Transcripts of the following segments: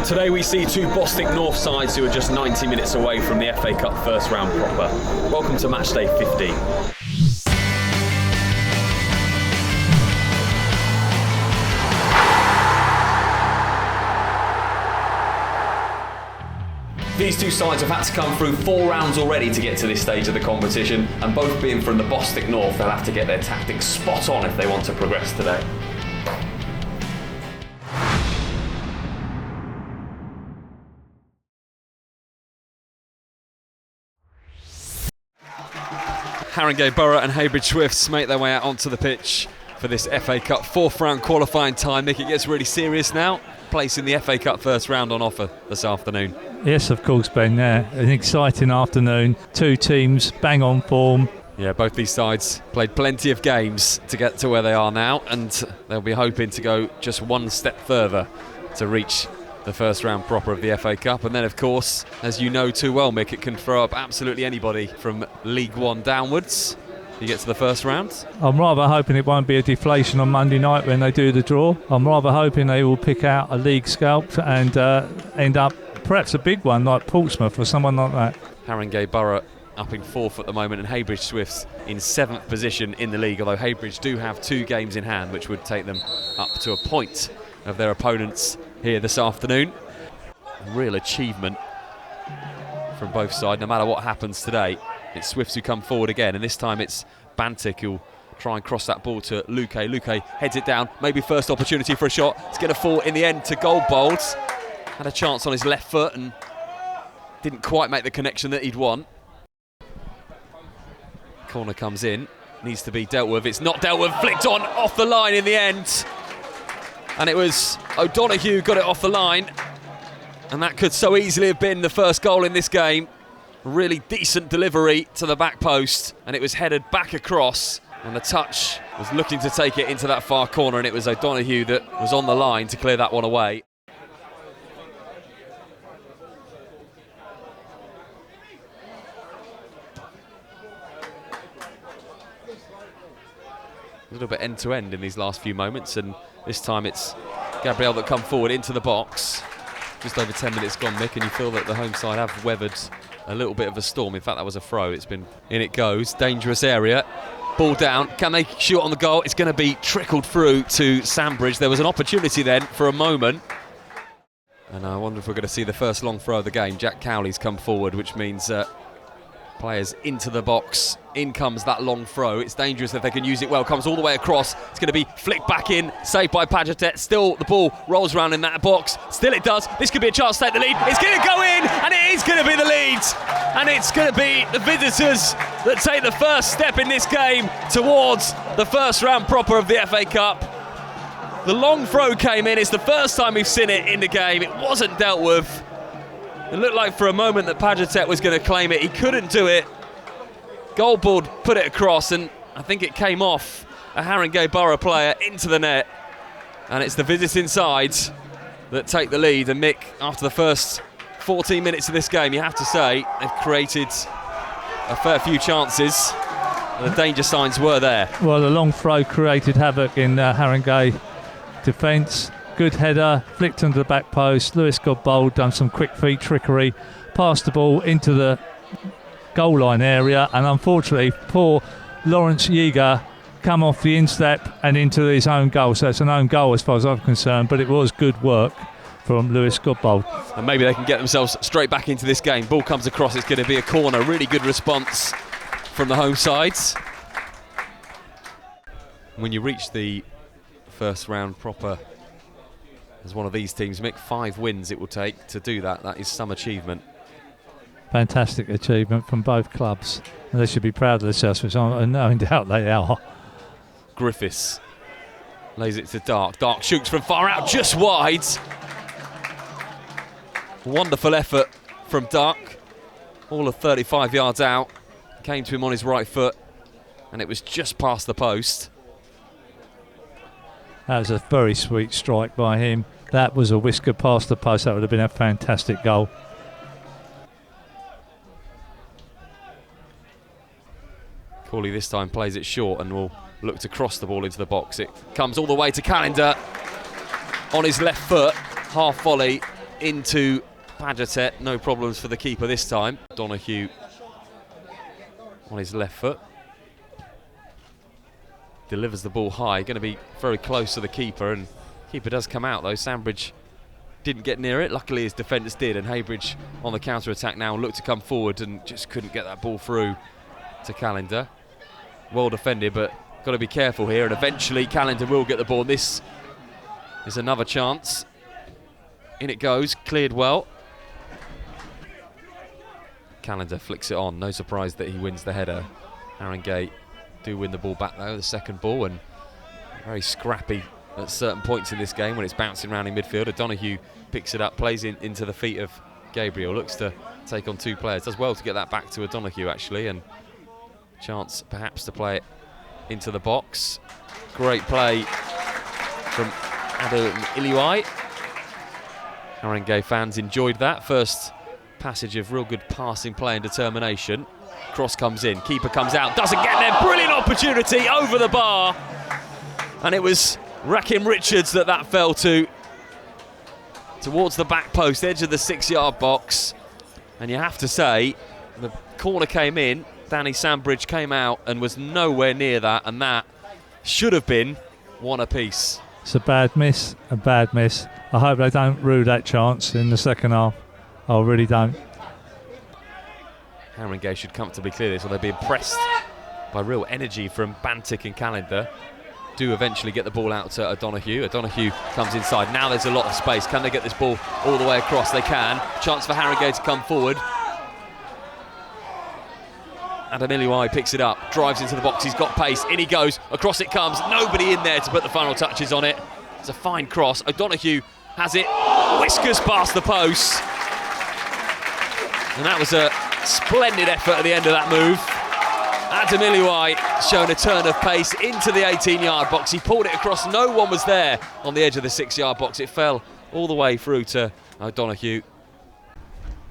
Today we see two Bostik North sides who are just 90 minutes away from the FA Cup first round proper. Welcome to match day 15. These two sides have had to come through 4 rounds already to get to this stage of the competition, and both being from the Bostik North, they'll have to get their tactics spot on if they want to progress today. Haringey Borough and Heybridge Swifts make their way out onto the pitch for this FA Cup 4th round qualifying time. Nick, it gets really serious now. Place in the FA Cup first round on offer this afternoon. Yes, of course, Ben. An exciting afternoon. Two teams bang on form. Yeah, both these sides played plenty of games to get to where they are now, and they'll be hoping to go just one step further to reach the first round proper of the FA Cup. And then, of course, as you know too well, Mick, it can throw up absolutely anybody from League One downwards. You get to the first round. I'm rather hoping it won't be a deflation on Monday night when they do the draw. I'm rather hoping they will pick out a league scalp and end up perhaps a big one like Portsmouth or someone like that. Haringey Borough up in 4th at the moment, and Heybridge Swifts in 7th position in the league, although Heybridge do have 2 games in hand which would take them up to a point of their opponents here this afternoon. A real achievement from both sides, no matter what happens today. It's Swifts who come forward again, and this time it's Bantic who'll try and cross that ball to Luque. Luque heads it down, maybe first opportunity for a shot. It's going to fall in the end to Goldbold. Had a chance on his left foot and didn't quite make the connection that he'd want. Corner comes in, needs to be dealt with. It's not dealt with, flicked on, off the line in the end. And it was O'Donoghue got it off the line, and that could so easily have been the first goal in this game. Really decent delivery to the back post, and it was headed back across, and the touch was looking to take it into that far corner, and it was O'Donoghue that was on the line to clear that one away. A little bit end-to-end in these last few moments, and this time it's Gabriel that come forward into the box. Just over 10 minutes gone, Mick, and you feel that the home side have weathered a little bit of a storm. In fact, that was a throw. It's been in it goes. Dangerous area. Ball down. Can they shoot on the goal? It's going to be trickled through to Sandbridge. There was an opportunity then for a moment. And I wonder if we're going to see the first long throw of the game. Jack Cowley's come forward, which means players into the box. In comes that long throw. It's dangerous if they can use it well. Comes all the way across. It's going to be flicked back in. Saved by Pagetet. Still the ball rolls around in that box. Still it does. This could be a chance to take the lead. It's going to go in, and it is going to be the lead. And it's going to be the visitors that take the first step in this game towards the first round proper of the FA Cup. The long throw came in. It's the first time we've seen it in the game. It wasn't dealt with. It looked like for a moment that Pagetet was going to claim it. He couldn't do it. Goldbold put it across, and I think it came off a Haringey Borough player into the net. And it's the visiting sides that take the lead. And Mick, after the first 14 minutes of this game, you have to say they've created a fair few chances. The danger signs were there. Well, the long throw created havoc in Haringey defence. Good header, flicked under the back post. Lewis Goldbold done some quick feet trickery, passed the ball into the goal line area, and unfortunately poor Lawrence Yeager come off the instep and into his own goal. So it's an own goal as far as I'm concerned, but it was good work from Lewis Goldbold. And maybe they can get themselves straight back into this game. Ball comes across, it's going to be a corner. Really good response from the home sides. When you reach the first round proper as one of these teams, Mick, 5 wins it will take to do that. That is some achievement. Fantastic achievement from both clubs. And they should be proud of themselves, which I'm no doubt they are. Griffiths lays it to Dark. Dark shoots from far out, just wide. Wonderful effort from Dark. All of 35 yards out. Came to him on his right foot, and it was just past the post. That was a very sweet strike by him. That was a whisker past the post. That would have been a fantastic goal. Corley this time plays it short and will look to cross the ball into the box. It comes all the way to Callender on his left foot. Half volley into Padgetet. No problems for the keeper this time. Donahue on his left foot. Delivers the ball high, going to be very close to the keeper, and keeper does come out though. Sandbridge didn't get near it, luckily his defenders did, and Heybridge on the counter-attack now looked to come forward and just couldn't get that ball through to Callender. Well defended, but got to be careful here, and eventually Callender will get the ball. This is another chance. In it goes, cleared well. Callender flicks it on, no surprise that he wins the header. Haringey do win the ball back though, the second ball, and very scrappy at certain points in this game when it's bouncing around in midfield. Donahue picks it up, plays into the feet of Gabriel, looks to take on two players, does well to get that back to Donahue actually, and chance perhaps to play it into the box. Great play from Adam Iliwai. Haringey fans enjoyed that first passage of real good passing play and determination. Cross comes in, keeper comes out, doesn't get there, brilliant opportunity over the bar, and it was Rakim Richards that fell to, towards the back post, edge of the 6-yard box, and you have to say the corner came in, Danny Sandbridge came out and was nowhere near that, and that should have been one apiece. It's a bad miss, a bad miss. I hope they don't rue that chance in the second half. I really don't. Haringey should comfortably clear this, or they'll be impressed by real energy from Bantic and Callender. Do eventually get the ball out to O'Donoghue. O'Donoghue comes inside. Now there's a lot of space. Can they get this ball all the way across? They can. Chance for Haringey to come forward. Adam Iliwai picks it up, drives into the box. He's got pace. In he goes. Across it comes. Nobody in there to put the final touches on it. It's a fine cross. O'Donoghue has it. Whiskers past the post. And that was a splendid effort at the end of that move. Adam Iliwai showing a turn of pace into the 18-yard box. He pulled it across. No one was there on the edge of the 6-yard box. It fell all the way through to O'Donoghue.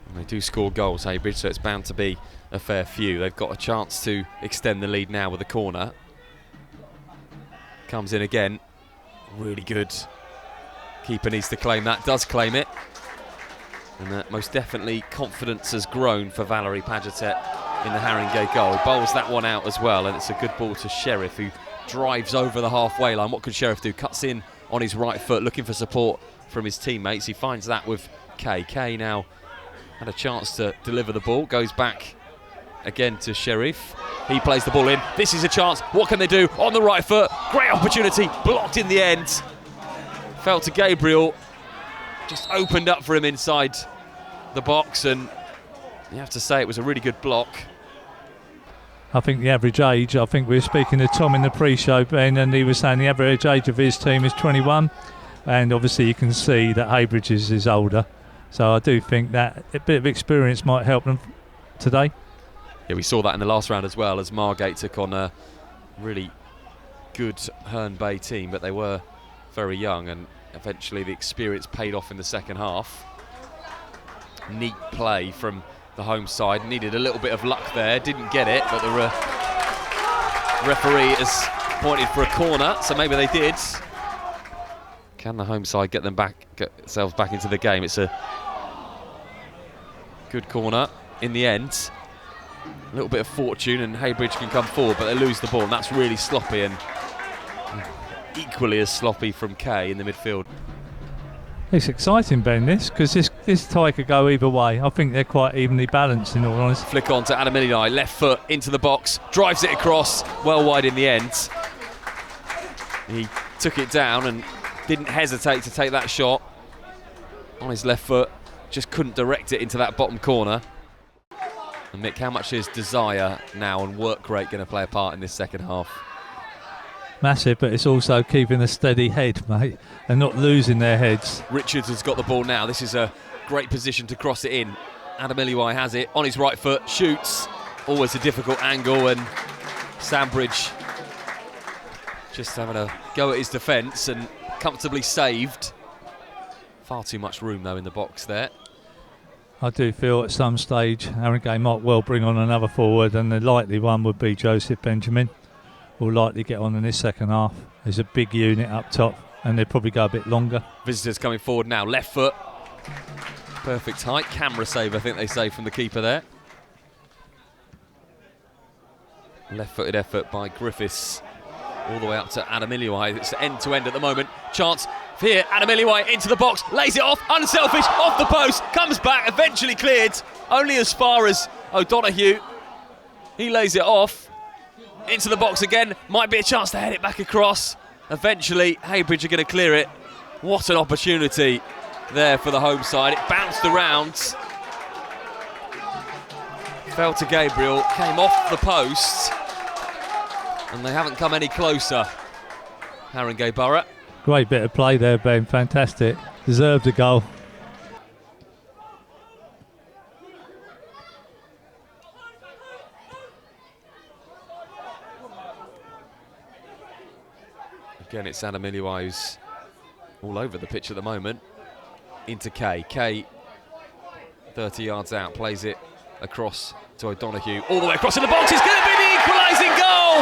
And they do score goals, Heybridge, so it's bound to be a fair few. They've got a chance to extend the lead now with a corner. Comes in again. Really good. Keeper needs to claim that. Does claim it. And most definitely confidence has grown for Valerie Padgetet in the Haringey goal. He bowls that one out as well, and it's a good ball to Sheriff, who drives over the halfway line. What could Sheriff do? Cuts in on his right foot, looking for support from his teammates. He finds that with Kay. Kay now had a chance to deliver the ball, goes back again to Sheriff. He plays the ball in. This is a chance. What can they do? On the right foot. Great opportunity. Blocked in the end. Fell to Gabriel. Just opened up for him inside the box, and you have to say it was a really good block. I think the average age, I think we were speaking to Tom in the pre-show, Ben, and he was saying the average age of his team is 21, and obviously you can see that Heybridge is older, so I do think that a bit of experience might help them today. Yeah, we saw that in the last round as well, as Margate took on a really good Herne Bay team, but they were very young, and eventually the experience paid off in the second half. Neat play from the home side. Needed a little bit of luck there. Didn't get it, but the referee has pointed for a corner, so maybe they did. Can the home side get themselves back into the game? It's a good corner in the end. A little bit of fortune and Heybridge can come forward, but they lose the ball, and that's really sloppy, and equally as sloppy from Kay in the midfield. It's exciting, Ben, because this tie could go either way. I think they're quite evenly balanced, in all honesty. Flick on to Adam Iliwai, left foot into the box, drives it across, well wide in the end. He took it down and didn't hesitate to take that shot on his left foot, just couldn't direct it into that bottom corner. And Mick, how much is desire now and work rate going to play a part in this second half? Massive, but it's also keeping a steady head, mate, and not losing their heads. Richards has got the ball now. This is a great position to cross it in. Adam Iliwai has it on his right foot, shoots. Always a difficult angle, and Sandbridge just having a go at his defence and comfortably saved. Far too much room though in the box there. I do feel at some stage Haringey might well bring on another forward, and the likely one would be Joseph Benjamin. Will likely get on in this second half. There's a big unit up top, and they'll probably go a bit longer. Visitors coming forward now, left foot. Perfect height, camera save I think they say from the keeper there. Left-footed effort by Griffiths all the way up to Adamiliwai. It's end to end at the moment. Chance here, Adamiliwai into the box, lays it off, unselfish, off the post, comes back, eventually cleared, only as far as O'Donoghue. He lays it off, into the box again, might be a chance to head it back across. Eventually, Heybridge are going to clear it. What an opportunity there for the home side. It bounced around, fell to Gabriel, came off the post, and they haven't come any closer. Haringey Borough. Great bit of play there, Ben. Fantastic. Deserved a goal. Again, it's Adamiliwai who's all over the pitch at the moment. Into Kay. Kay, 30 yards out, plays it across to O'Donoghue. All the way across in the box. It's going to be the equalising goal.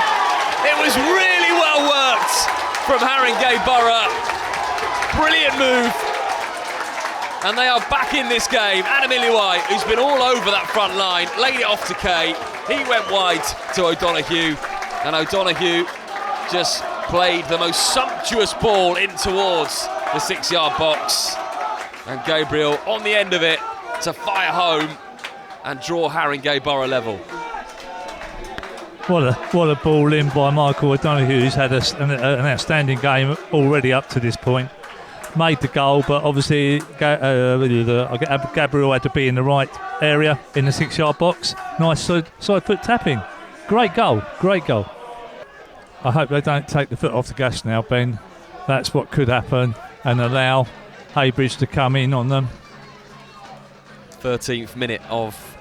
It was really well worked from Haringey Borough. Brilliant move. And they are back in this game. Adamiliwai, who's been all over that front line, laid it off to Kay. He went wide to O'Donoghue. And O'Donoghue just played the most sumptuous ball in towards the 6-yard box. And Gabriel on the end of it to fire home and draw Haringey Borough level. What a ball in by Michael O'Donoghue, who's had an outstanding game already up to this point. Made the goal, but obviously Gabriel had to be in the right area in the 6-yard box. Nice side foot tapping. Great goal, great goal. I hope they don't take the foot off the gas now, Ben. That's what could happen, and allow Heybridge to come in on them. 13th minute of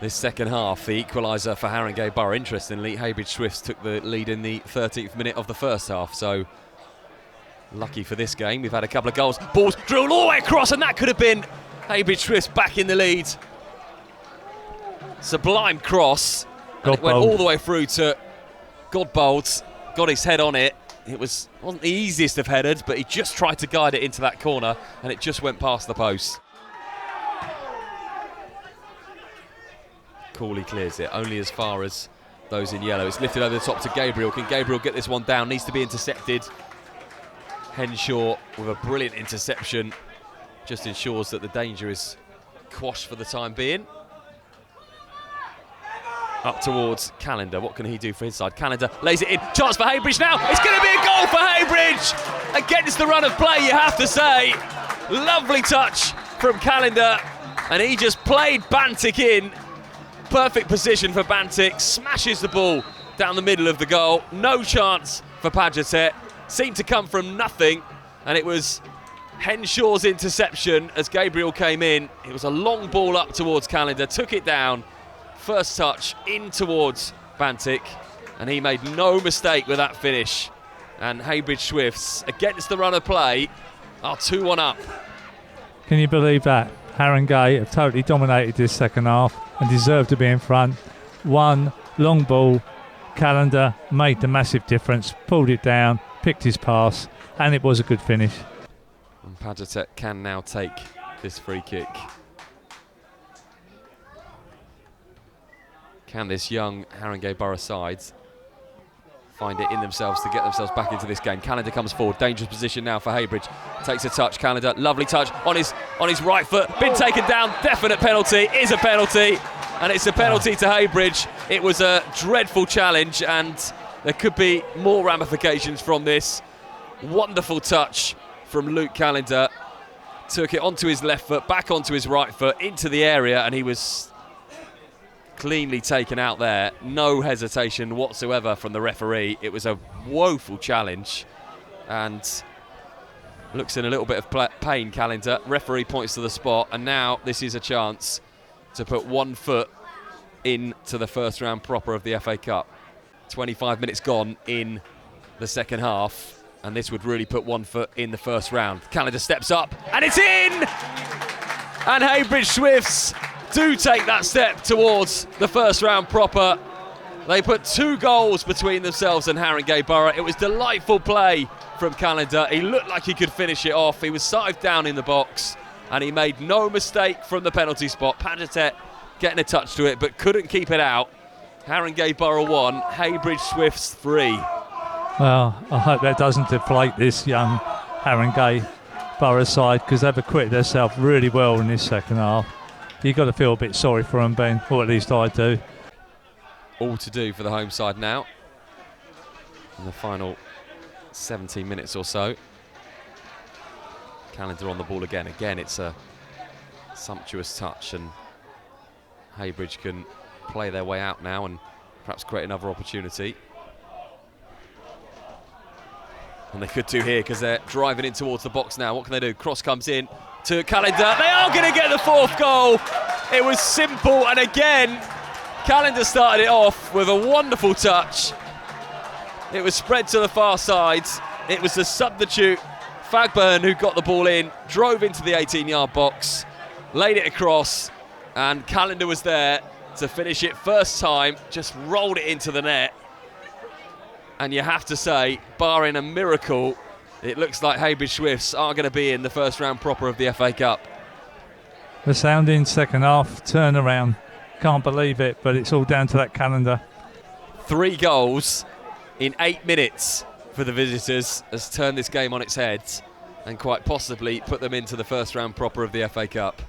this second half, the equaliser for Haringey Borough. Interestingly, Heybridge Swifts took the lead in the 13th minute of the first half, so lucky for this game. We've had a couple of goals. Balls drilled all the way across, and that could have been Heybridge Swifts back in the lead. Sublime cross. And it went all the way through to Godbold. Got his head on it. It wasn't the easiest of headers, but he just tried to guide it into that corner, and it just went past the post. Cooley clears it, only as far as those in yellow. It's lifted over the top to Gabriel. Can Gabriel get this one down? Needs to be intercepted. Henshaw with a brilliant interception just ensures that the danger is quashed for the time being. Up towards Callender. What can he do for his side? Callender lays it in. Chance for Heybridge now. It's going to be a goal for Heybridge against the run of play, you have to say. Lovely touch from Callender, and he just played Bantic in. Perfect position for Bantic. Smashes the ball down the middle of the goal. No chance for Padgetet. Seemed to come from nothing, and it was Henshaw's interception as Gabriel came in. It was a long ball up towards Callender. Took it down. First touch in towards Bantic, and he made no mistake with that finish. And Heybridge Swifts, against the run of play, are 2-1 up. Can you believe that? Haringey have totally dominated this second half and deserve to be in front. One long ball, Callender made the massive difference, pulled it down, picked his pass, and it was a good finish. And Padgetet can now take this free kick. Can this young Haringey Borough side find it in themselves to get themselves back into this game? Callender comes forward, dangerous position now for Heybridge. Takes a touch, Callender, lovely touch on his right foot, been taken down, definite penalty, is a penalty, and it's a penalty to Heybridge. It was a dreadful challenge, and there could be more ramifications from this. Wonderful touch from Luke Callender. Took it onto his left foot, back onto his right foot, into the area, and he was cleanly taken out there. No hesitation whatsoever from the referee. It was a woeful challenge, and looks in a little bit of pain, Callender. Referee points to the spot, and now this is a chance to put 1 foot into the first round proper of the FA Cup. 25 minutes gone in the second half, and this would really put 1 foot in the first round. Callender steps up, and it's in! And Heybridge Swifts do take that step towards the first round proper. They put 2 goals between themselves and Haringey Borough. It was delightful play from Callender. He looked like he could finish it off. He was side down in the box, and he made no mistake from the penalty spot. Padgetet getting a touch to it, but couldn't keep it out. Haringey Borough 1, Heybridge Swifts 3. Well, I hope that doesn't deflate this young Haringey Borough side, because they've acquitted themselves really well in this second half. You've got to feel a bit sorry for them, Ben, or at least I do. All to do for the home side now in the final 17 minutes or so. Callender on the ball again. Again, it's a sumptuous touch, and Heybridge can play their way out now and perhaps create another opportunity. And they could do here because they're driving in towards the box now. What can they do? Cross comes in to Callender. They are going to get the fourth goal. It was simple, and again, Callender started it off with a wonderful touch. It was spread to the far side. It was the substitute Fagburn who got the ball in, drove into the 18-yard box, laid it across, and Callender was there to finish it first time, just rolled it into the net. And you have to say, barring a miracle, it looks like Heybridge Swifts are going to be in the first round proper of the FA Cup. The sounding second half turnaround. Can't believe it, but it's all down to that Callender. 3 goals in 8 minutes for the visitors has turned this game on its head and quite possibly put them into the first round proper of the FA Cup.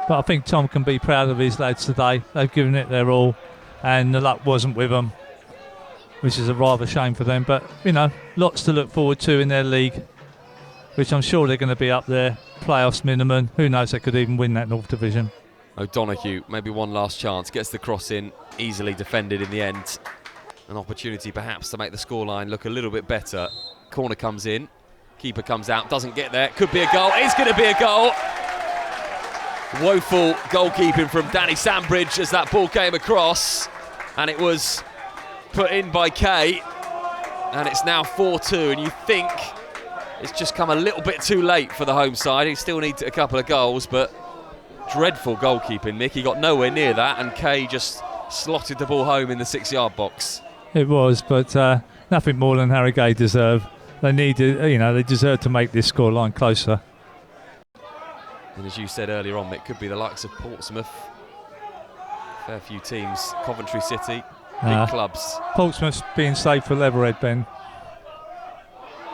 But I think Tom can be proud of his lads today. They've given it their all, and the luck wasn't with them, which is a rather shame for them. But, you know, lots to look forward to in their league, which I'm sure they're going to be up there, playoffs minimum. Who knows, they could even win that North Division. O'Donoghue, maybe one last chance, gets the cross in, easily defended in the end. An opportunity perhaps to make the scoreline look a little bit better. Corner comes in, keeper comes out, doesn't get there, could be a goal, it's going to be a goal. Woeful goalkeeping from Danny Sambridge as that ball came across, and it was put in by Kay, and it's now 4-2, and you think it's just come a little bit too late for the home side. He still needs a couple of goals, but dreadful goalkeeping, Mick. He got nowhere near that, and Kay just slotted the ball home in the 6-yard box. It was, but nothing more than Haringey deserve. They needed, they deserve to make this scoreline closer. And as you said earlier on, it could be the likes of Portsmouth, fair few teams, Coventry City, big clubs. Portsmouth's being saved for Leatherhead, Ben.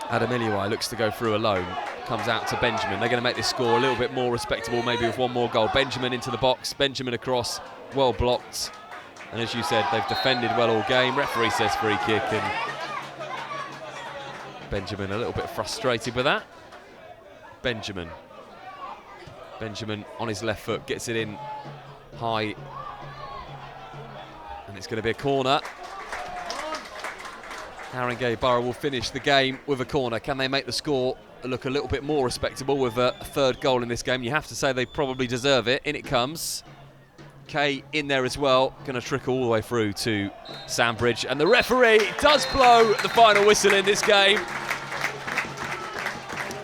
Adam Iliwai looks to go through alone, comes out to Benjamin. They're going to make this score a little bit more respectable, maybe with one more goal. Benjamin into the box, Benjamin across, well blocked. And as you said, they've defended well all game. Referee says free kick, and Benjamin a little bit frustrated with that. Benjamin on his left foot gets it in high, and it's going to be a corner. Haringey Borough will finish the game with a corner. Can they make the score look a little bit more respectable with a third goal in this game? You have to say they probably deserve it. In it comes. Kay in there as well, going to trickle all the way through to Sambridge, and the referee does blow the final whistle in this game,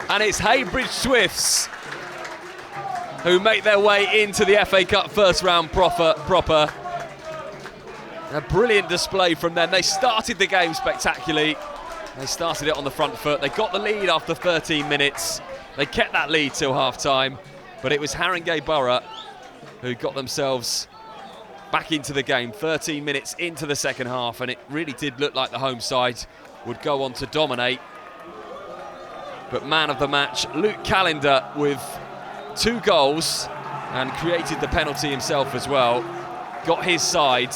and it's Heybridge Swifts who make their way into the FA Cup first round proper. A brilliant display from them. They started the game spectacularly. They started it on the front foot. They got the lead after 13 minutes. They kept that lead till half-time, but it was Haringey Borough who got themselves back into the game 13 minutes into the second half, and it really did look like the home side would go on to dominate. But man of the match, Luke Callender, with 2 goals and created the penalty himself as well, got his side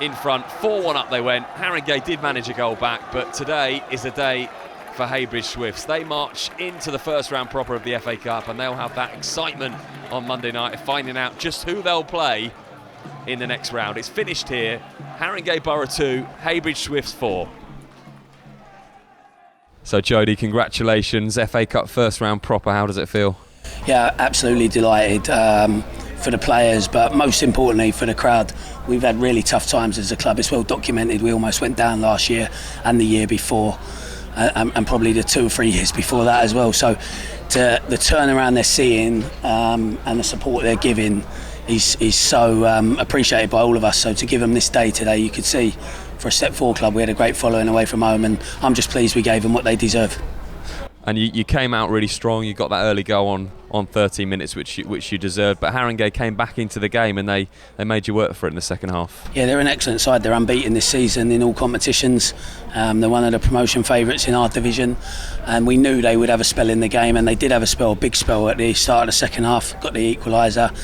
in front. 4-1 up they went. Haringey did manage a goal back, but today is a day for Heybridge Swifts. They march into the first round proper of the FA Cup, and they'll have that excitement on Monday night of finding out just who they'll play in the next round. It's finished here. Haringey Borough 2, Heybridge Swifts 4. So Jody, congratulations, FA Cup first round proper. How does it feel? Yeah, absolutely delighted for the players, but most importantly for the crowd. We've had really tough times as a club. It's well documented. We almost went down last year and the year before, and probably the 2 or 3 years before that as well. So the turnaround they're seeing and the support they're giving is so appreciated by all of us. So to give them this day today, you could see for a Step 4 club we had a great following away from home, and I'm just pleased we gave them what they deserve. And you came out really strong. You got that early goal on 13 minutes, which you deserved. But Haringey came back into the game and they made you work for it in the second half. Yeah, they're an excellent side. They're unbeaten this season in all competitions. They're one of the promotion favourites in our division, and we knew they would have a spell in the game, and they did have a big spell at the start of the second half. Got the equaliser.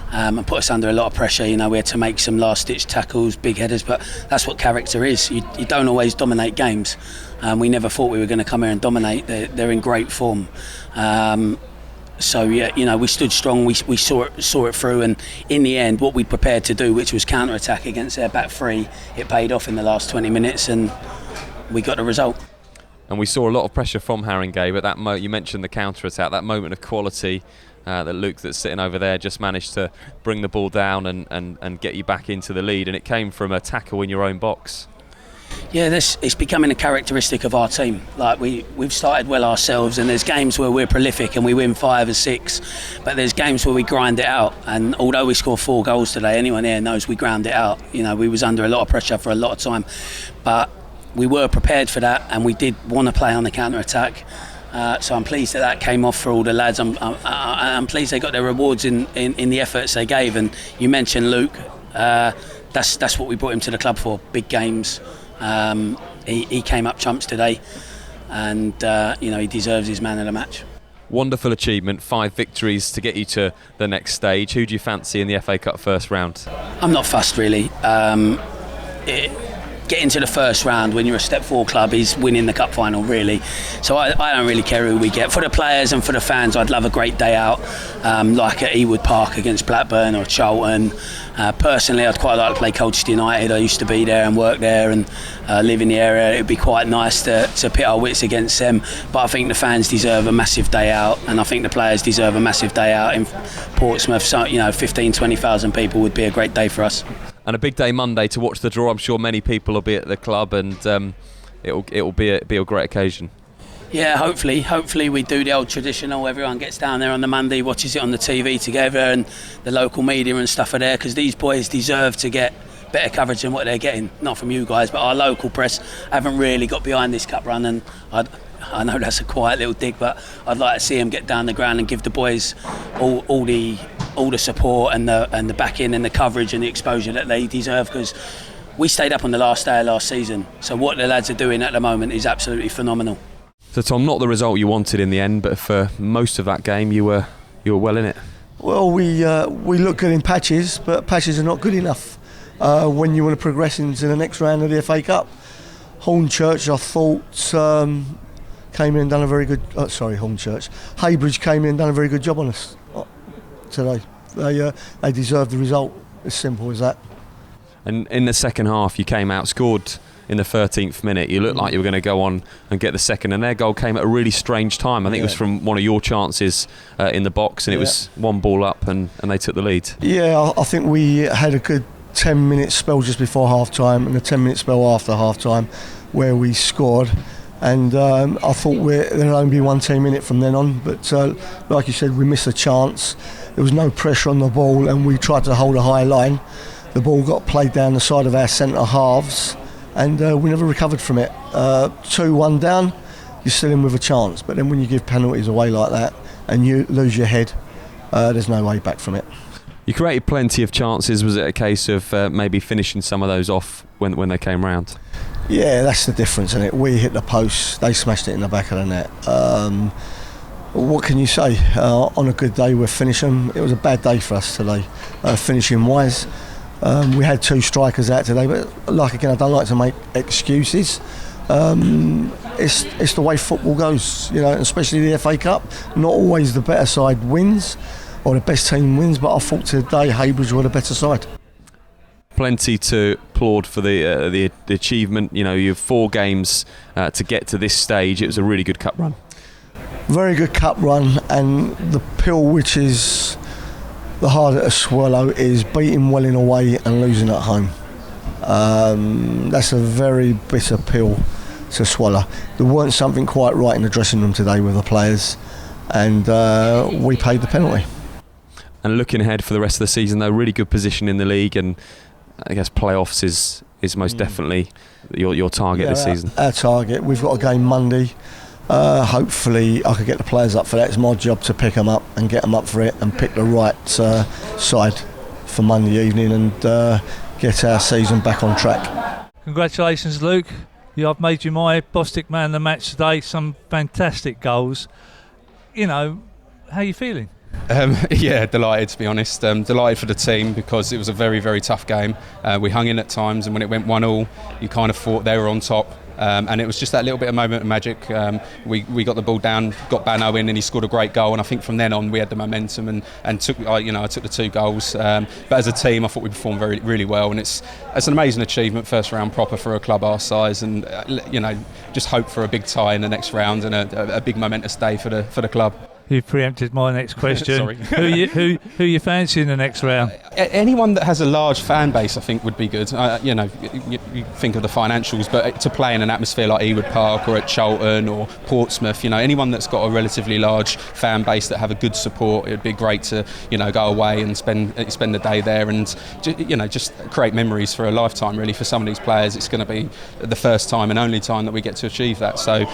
And put us under a lot of pressure. We had to make some last-ditch tackles, big headers, but that's what character is. You don't always dominate games. We never thought we were going to come here and dominate. They're in great form. So yeah, we stood strong. We saw it through, and in the end, what we prepared to do, which was counter-attack against their back three, it paid off in the last 20 minutes, and we got the result. And we saw a lot of pressure from Haringey, but you mentioned the counter-attack, that moment of quality. That Luke that's sitting over there just managed to bring the ball down and get you back into the lead, and it came from a tackle in your own box. Yeah, it's becoming a characteristic of our team. Like we've started well ourselves, and there's games where we're prolific and we win 5 or 6, but there's games where we grind it out. And although we scored 4 goals today, anyone here knows we ground it out. We was under a lot of pressure for a lot of time, but we were prepared for that, and we did want to play on the counter-attack. So I'm pleased that came off for all the lads. I'm pleased they got their rewards in the efforts they gave. And you mentioned Luke. That's what we brought him to the club for. Big games. He came up trumps today, and he deserves his man of the match. Wonderful achievement. 5 victories to get you to the next stage. Who do you fancy in the FA Cup first round? I'm not fussed really. Getting to the first round when you're a Step 4 club is winning the cup final, really. So I don't really care who we get. For the players and for the fans, I'd love a great day out, like at Ewood Park against Blackburn or Charlton. Personally, I'd quite like to play Colchester United. I used to be there and work there and live in the area. It'd be quite nice to pit our wits against them. But I think the fans deserve a massive day out, and I think the players deserve a massive day out in Portsmouth. So 15,000-20,000 people would be a great day for us. And a big day Monday to watch the draw. I'm sure many people will be at the club, and it'll be a great occasion. Yeah, hopefully we do the old traditional. Everyone gets down there on the Monday, watches it on the TV together, and the local media and stuff are there, because these boys deserve to get better coverage than what they're getting. Not from you guys, but our local press haven't really got behind this cup run, and I know that's a quiet little dig, but I'd like to see them get down the ground and give the boys all the support and the backing and the coverage and the exposure that they deserve, because we stayed up on the last day of last season. So what the lads are doing at the moment is absolutely phenomenal. So Tom, not the result you wanted in the end, but for most of that game you were well in it. Well, we look good in patches, but patches are not good enough when you want to progress into the next round of the FA Cup. Hornchurch, I thought, came in and done a very good. Hornchurch. Heybridge came in and done a very good job on us today. They deserved the result. As simple as that. And in the second half, you came out, scored in the 13th minute. You looked like you were going to go on and get the second, and their goal came at a really strange time. I think it was from one of your chances in the box, and it was one ball up, and they took the lead. Yeah, I think we had a good 10-minute spell just before half-time and a 10-minute spell after half-time where we scored. And I thought there'd only be one team in it from then on, but like you said, we missed a chance. There was no pressure on the ball, and we tried to hold a high line. The ball got played down the side of our centre halves, and we never recovered from it. 2-1 down, you're still in with a chance, but then when you give penalties away like that and you lose your head, there's no way back from it. You created plenty of chances. Was it a case of maybe finishing some of those off when they came round? Yeah, that's the difference, isn't it? We hit the post, they smashed it in the back of the net. What can you say? On a good day we're finishing. It was a bad day for us today, finishing wise. We had 2 strikers out today, but again, I don't like to make excuses. It's the way football goes, especially the FA Cup. Not always the better side wins, or the best team wins, but I thought today Heybridge were the better side. Plenty to applaud for the achievement. You have 4 games to get to this stage. It was a really good cup run. Very good cup run, and the pill which is the harder to swallow is beating Welling away and losing at home. That's a very bitter pill to swallow. There weren't something quite right in the dressing room today with the players, and we paid the penalty. And looking ahead for the rest of the season, though, really good position in the league, and I guess playoffs is most definitely your target this season. Our target. We've got a game Monday hopefully I could get the players up for that. It's my job to pick them up and get them up for it and pick the right side for Monday evening and get our season back on track. Congratulations, Luke. I've made you my Bostik man of the match today. Some fantastic goals. You know, how are you feeling? Yeah, delighted to be honest. Delighted for the team because it was a very, very tough game. We hung in at times, and when it went 1-1, you kind of thought they were on top. And it was just that little bit of moment of magic. We got the ball down, got Bano in, and he scored a great goal. And I think from then on we had the momentum and took I took the 2 goals. But as a team, I thought we performed really well. And it's an amazing achievement, first round proper for a club our size. And just hope for a big tie in the next round and a big momentous day for the club. You preempted my next question. Sorry. Who you fancy in the next round? Anyone that has a large fan base, I think, would be good. You think of the financials, but to play in an atmosphere like Heybridge Park or at Charlton or Portsmouth, anyone that's got a relatively large fan base that have a good support, it'd be great to go away and spend the day there and just create memories for a lifetime. Really, for some of these players, it's going to be the first time and only time that we get to achieve that. So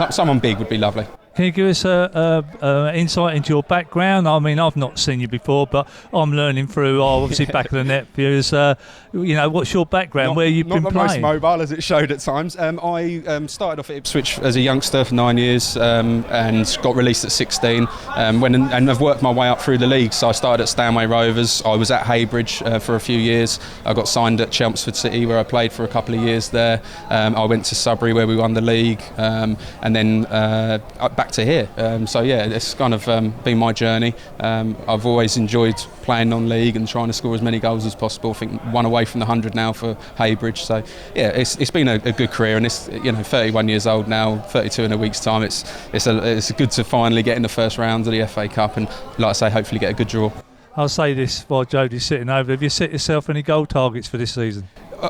someone big would be lovely. Can you give us a insight into your background? I mean, I've not seen you before, but I'm learning through obviously back of the net viewers. What's your background? Where you've been playing? Not the most mobile, as it showed at times. I started off at Ipswich as a youngster for 9 years and got released at 16. And I've worked my way up through the league. So I started at Stanway Rovers. I was at Heybridge for a few years. I got signed at Chelmsford City, where I played for a couple of years there. I went to Sudbury, where we won the league, and then back to here. It's kind of been my journey. I've always enjoyed playing non-league and trying to score as many goals as possible. I think one away from the 100 now for Heybridge. So yeah, it's been a good career, and it's 31 years old now, 32 in a week's time. It's good to finally get in the first round of the FA Cup and, like I say, hopefully get a good draw. I'll say this while Jodie's sitting over. Have you set yourself any goal targets for this season?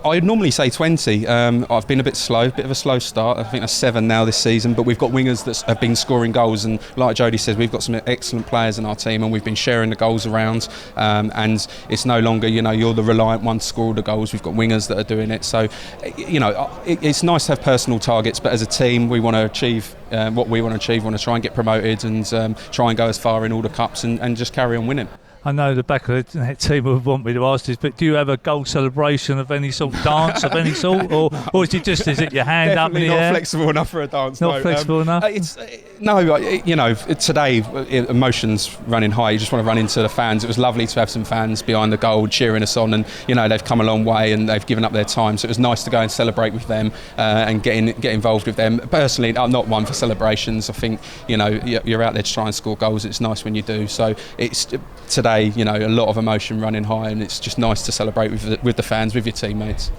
I'd normally say 20. I've been a bit of a slow start. I think that's 7 now this season, but we've got wingers that have been scoring goals, and like Jodie says, we've got some excellent players in our team, and we've been sharing the goals around, and it's no longer you're the reliant one to score all the goals. We've got wingers that are doing it, so it's nice to have personal targets, but as a team we want to achieve what we want to achieve. We want to try and get promoted and try and go as far in all the cups and just carry on winning. I know the back of the team would want me to ask this, but do you have a goal celebration of any sort, dance of any sort, or is it your hand up in the air? Definitely not flexible enough for a dance. Not flexible enough. Today emotions running high. You just want to run into the fans. It was lovely to have some fans behind the goal cheering us on, and they've come a long way and they've given up their time. So it was nice to go and celebrate with them and get involved with them. Personally, I'm not one for celebrations. I think you're out there to try and score goals. It's nice when you do. So it's today. A lot of emotion running high, and it's just nice to celebrate with the fans, with your teammates.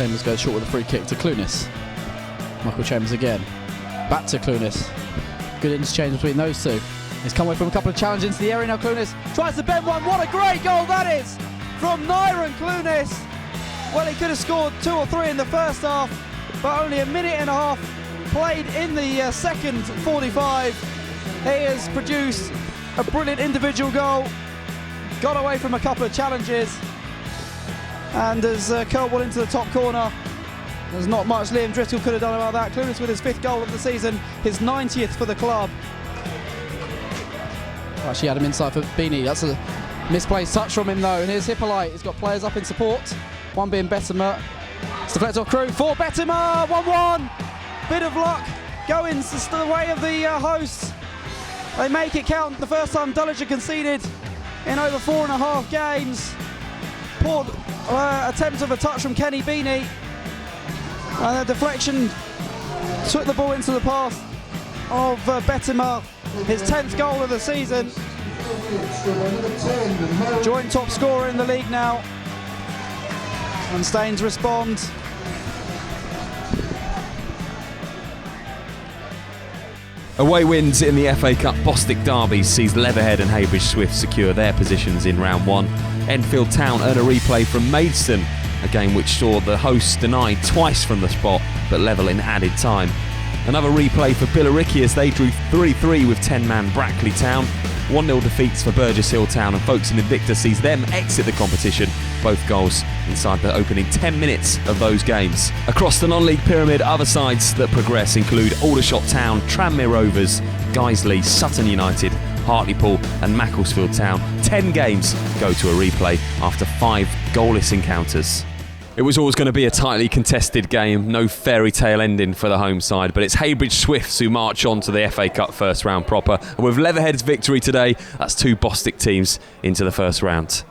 Chambers goes short with a free kick to Clunis. Michael Chambers again. Back to Clunis. Good interchange between those two. He's come away from a couple of challenges into the area now. Clunis tries to bend one. What a great goal that is from Nyron Clunis. Well, he could have scored 2 or 3 in the first half, but only a minute and a half played in the second 45. He has produced a brilliant individual goal, got away from a couple of challenges, and has curled one into the top corner. There's not much Liam Driscoll could have done about that. Clunis with his 5th goal of the season, his 90th for the club. Actually had him inside for Beanie. That's a misplaced touch from him though. And here's Hippolyte. He's got players up in support. One being Bettimer. It's deflected off Crew for Bettimer. 1-1. Bit of luck going the way of the hosts. They make it count. The first time Dulwich had conceded in over 4.5 games. Poor attempt of a touch from Kenny Beanie. And a deflection took the ball into the path of Bettimer. His 10th goal of the season. Joint top scorer in the league now. And Staines respond. Away wins in the FA Cup Bostik Derby sees Leatherhead and Heybridge Swift secure their positions in round 1. Enfield Town earn a replay from Maidstone, a game which saw the hosts denied twice from the spot but level in added time. Another replay for Billericay as they drew 3-3 with 10-man Brackley Town. 1-0 defeats for Burgess Hill Town, and Folkestone Invicta sees them exit the competition, both goals inside the opening 10 minutes of those games. Across the non-league pyramid, other sides that progress include Aldershot Town, Tranmere Rovers, Guiseley, Sutton United, Hartlepool and Macclesfield Town. 10 games go to a replay after 5 goalless encounters. It was always going to be a tightly contested game, no fairy tale ending for the home side, but it's Heybridge Swifts who march on to the FA Cup first round proper. And with Leatherhead's victory today, that's 2 Bostik teams into the first round.